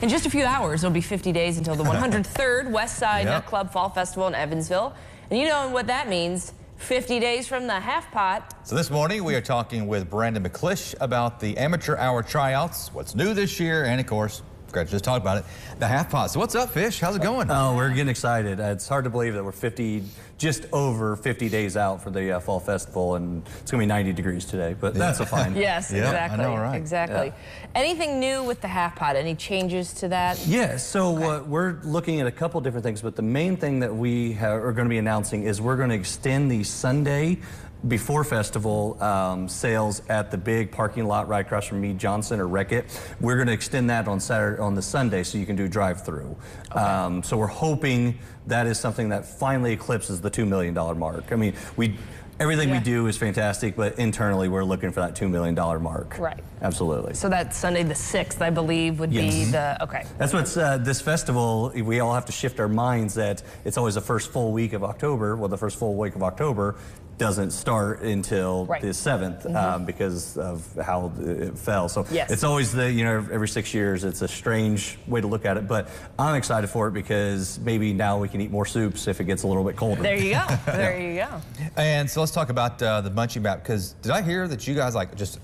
In just a few hours, it'll be 50 days until the 103rd West Side Yep. Nut Club Fall Festival in Evansville. And you know what that means. 50 days from the half pot. So this morning we are talking with Brandon McClish about the amateur hour tryouts, what's new this year, and of course, Gretchen just talked about it, the half pot. So what's up, Fish? How's it going? Oh, we're getting excited. It's hard to believe that we're just over 50 days out for the Fall Festival, and it's going to be 90 degrees today, but that's a fine. Yes, Yeah, exactly. I know, right? Exactly. Yeah. Anything new with the half pot? Any changes to that? Yeah, so we're looking at a couple different things, but the main thing that we are going to be announcing is we're going to extend the Sunday before festival sales at the big parking lot right across from Meade Johnson or Wreck-It. We're going to extend that on Saturday, on the Sunday, so you can do drive-through. Okay. So we're hoping that is something that finally eclipses the $2 million mark. I mean, everything we do is fantastic, but internally we're looking for that $2 million mark. Right. Absolutely. So that Sunday the 6th, I believe, would be the, okay. That's what's, this festival, we all have to shift our minds that it's always the first full week of October. Well, the first full week of October doesn't start until the 7th because of how it fell. So it's always every 6 years, it's a strange way to look at it, but I'm excited for it because maybe now we can eat more soups if it gets a little bit colder. There you go, there you go. And so let's talk about the Munchie Map, because did I hear that you guys just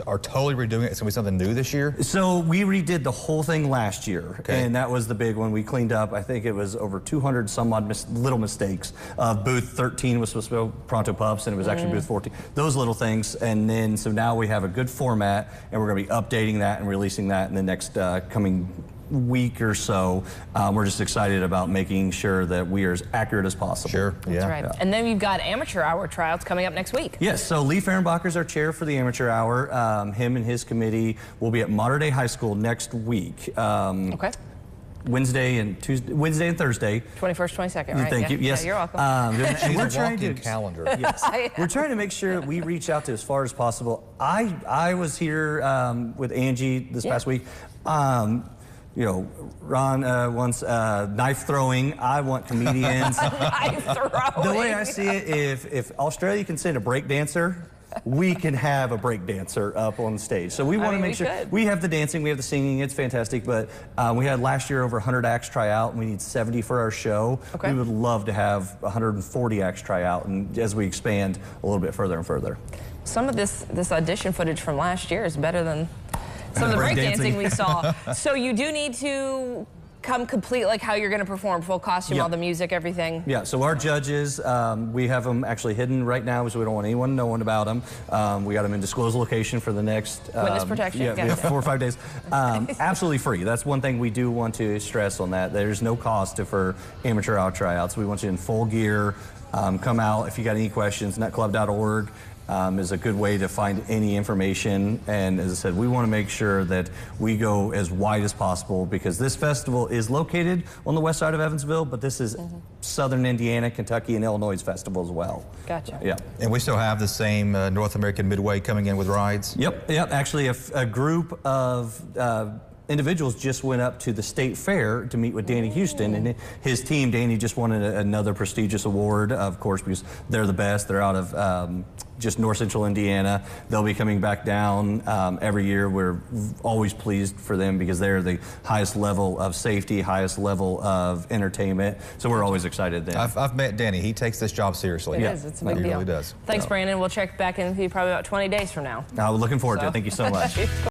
are totally redoing it? It's gonna be something new this year? So we redid the whole thing last year, and that was the big one. We cleaned up, I think it was over 200 some odd little mistakes. Booth 13 was supposed to be Pronto Pups, and it was actually booth 14. Those little things, and then so now we have a good format, and we're gonna be updating that and releasing that in the next coming week or so. We're just excited about making sure that we are as accurate as possible. Sure, That's right. Yeah. And then we've got amateur hour tryouts coming up next week. Yes, so Lee Fehrenbacher is our chair for the amateur hour. Him and his committee will be at Mater Dei High School next week. Okay. Wednesday and Thursday. 21st, 22nd, right? Thank you. Yes. Yeah, you're welcome. We're trying to calendar. Yes. We're trying to make sure that we reach out to as far as possible. I was here with Angie this past week. Ron wants knife throwing. I want comedians. Knife throwing. The way I see it, if Australia can send a break dancer, we can have a break dancer up on stage. So we want to make sure we have the dancing, we have the singing. It's fantastic. But we had last year over 100 acts try out, and we need 70 for our show. We would love to have 140 acts try out, and as we expand a little bit further and further. Some of this audition footage from last year is better than some of the breakdancing we saw. So you do need to come complete, like how you're going to perform, full costume, all the music, everything. Yeah, so our judges, we have them actually hidden right now because we don't want anyone knowing about them. We got them in disclosed location for the next witness protection. Yeah, 4 or 5 days. Absolutely free. That's one thing we do want to stress on that. There's no cost for amateur hour tryouts. We want you in full gear. Come out if you got any questions. Nutclub.org. Is a good way to find any information, and as I said, we want to make sure that we go as wide as possible because this festival is located on the west side of Evansville, but this is Southern Indiana, Kentucky, and Illinois festival as well. Gotcha. Yeah. And we still have the same North American Midway coming in with rides? Yep. Actually, a group of individuals just went up to the state fair to meet with Danny Houston, and his team. Danny just won another prestigious award, of course, because they're the best. They're out of just north central Indiana. They'll be coming back down every year. We're always pleased for them because they're the highest level of safety, highest level of entertainment. So we're always excited then. I've met Danny. He takes this job seriously. It is. It's a big deal. He really does. Thanks, Brandon. We'll check back in with you probably about 20 days from now. Looking forward to it. Thank you so much.